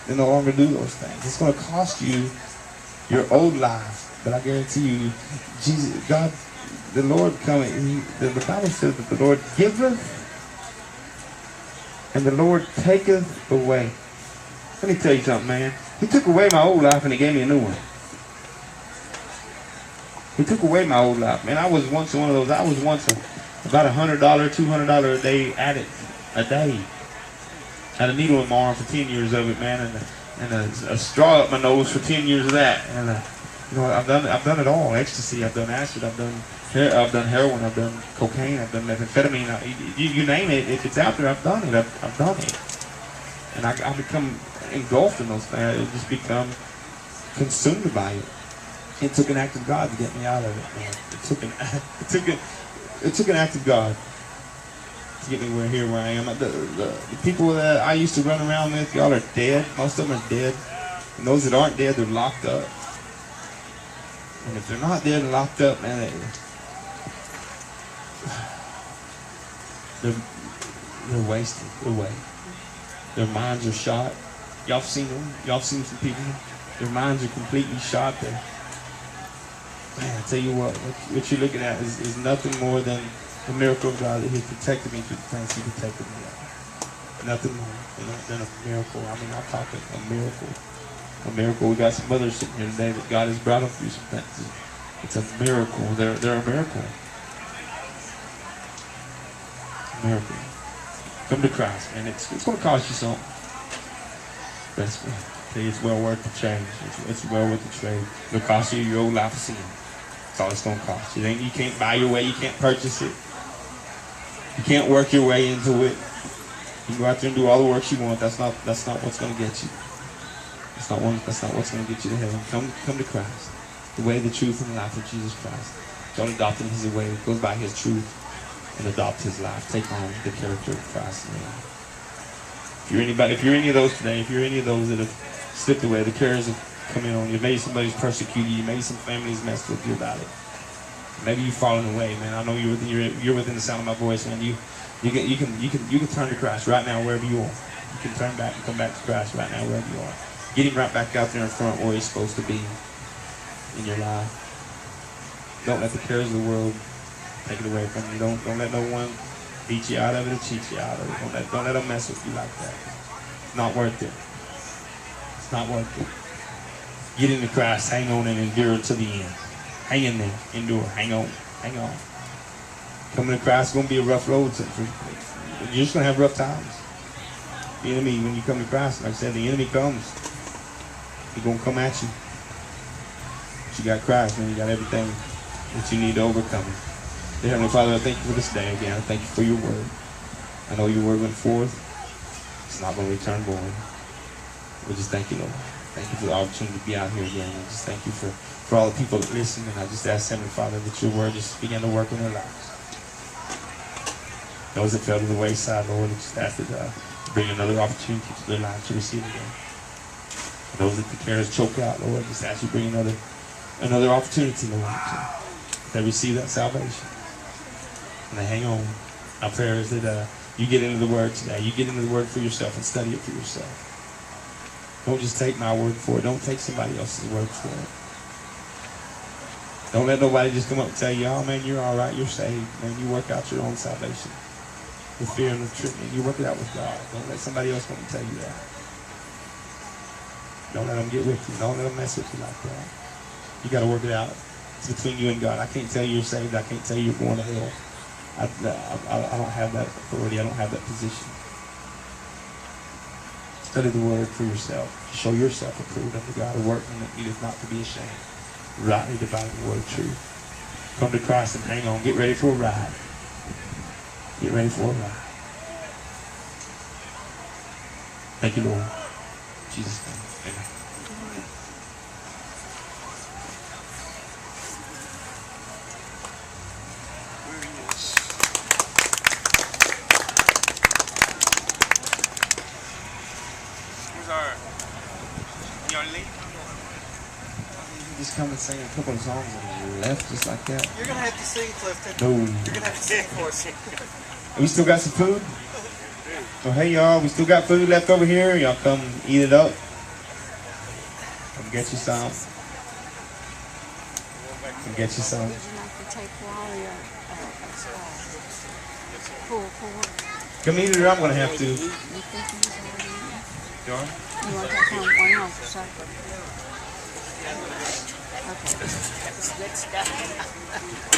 to no longer do those things. It's going to cost you your old life. But I guarantee you, Jesus, God, the Lord coming, the Bible says that the Lord giveth and the Lord taketh away. Let me tell you something, man. He took away my old life and he gave me a new one. He took away my old life, man. I was once one of those. I was once about $100, $200 a day addict. A day. Had a needle in my arm for 10 years of it, man, and a straw up my nose for 10 years of that. And you know, I've done it all. Ecstasy. I've done acid. I've done heroin. I've done cocaine. I've done methamphetamine. You name it. If it's out there, I've done it. I've done it. And I become engulfed in those things. I just become consumed by it. It took an act of God to get me out of it, man. It took an act of God to get me where I am. The people that I used to run around with, y'all are dead. Most of them are dead. And those that aren't dead, they're locked up. And if they're not dead and locked up, man, they're wasted. They're away. Their minds are shot. Y'all seen them? Y'all seen some people? Their minds are completely shot. Man, I tell you what you're looking at is nothing more than the miracle of God that He protected me through the things He protected me of. Nothing more than a miracle. I mean, I'm talking a miracle. A miracle. We got some others sitting here today that God has brought them through some things. It's a miracle. They're a miracle. A miracle. Come to Christ, man. It's going to cost you something. But it's well worth the change. It's well worth the trade. It'll cost you your old life of sin. That's all it's going to cost you. You can't buy your way. You can't purchase it. You can't work your way into it. You can go out there and do all the works you want. That's not what's going to get you. That's not what's going to get you to heaven. Come to Christ. The way, the truth, and the life of Jesus Christ. Don't adopt Him His way. It goes by His truth and adopt His life. Take on the character of Christ. If you're any of those today, if you're any of those that have slipped away, the cares have come in on you. Maybe somebody's persecuted you. Maybe some family's messed with you about it. Maybe you've fallen away, man. I know you're within the sound of my voice, man. You can turn to Christ right now wherever you are. You can turn back and come back to Christ right now wherever you are. Get Him right back out there in front where He's supposed to be in your life. Don't let the cares of the world take it away from you. Don't let no one beat you out of it or cheat you out of it. Don't let them mess with you like that. It's not worth it. It's not worth it. Get into Christ, hang on and endure to the end. Hang in there, endure, hang on. Coming to Christ is going to be a rough road. You're just going to have rough times. The enemy, when you come to Christ, like I said, the enemy comes. He's going to come at you. But you got Christ, man. You got everything that you need to overcome it. Dear Heavenly Father, I thank you for this day again. I thank you for your word. I know your word went forth. It's not going to return void. We just thank you, Lord. Thank you for the opportunity to be out here again. I just thank you for all the people that listen. And I just ask, Heavenly Father, that your word just begin to work in their lives. Those that fell to the wayside, Lord, I just ask that bring another opportunity to their lives to receive again. Those that the cares choke out, Lord, just ask you to bring another opportunity, Lord, to receive that salvation. And they hang on. Our prayer is that you get into the Word today. You get into the Word for yourself and study it for yourself. Don't just take my word for it. Don't take somebody else's word for it. Don't let nobody just come up and tell you, oh man, you're all right, you're saved. Man, you work out your own salvation with fear and with truth. You work it out with God. Don't let somebody else come and tell you that. Don't let them get with you. Don't let them mess with you like that. You got to work it out. It's between you and God. I can't tell you you're saved. I can't tell you you're going to hell. I don't have that authority. I don't have that position. Study the word for yourself. Show yourself approved unto God, a workman that needeth not to be ashamed. Rightly dividing the word of truth. Come to Christ and hang on. Get ready for a ride. Get ready for a ride. Thank you, Lord. In Jesus' name. Amen. Just come and sing a couple of songs and left just like that. You're going to have to sing, Clifton. No. You're going to have to sing for us. We still got some food? Oh, hey, y'all. We still got food left over here. Y'all come eat it up. Get you some. Get you some. Would you like to take while your pull cord? Come eat it, I'm gonna have to. You think he's already eaten? John? You want to take home one home for supper? Okay. That's good stuff.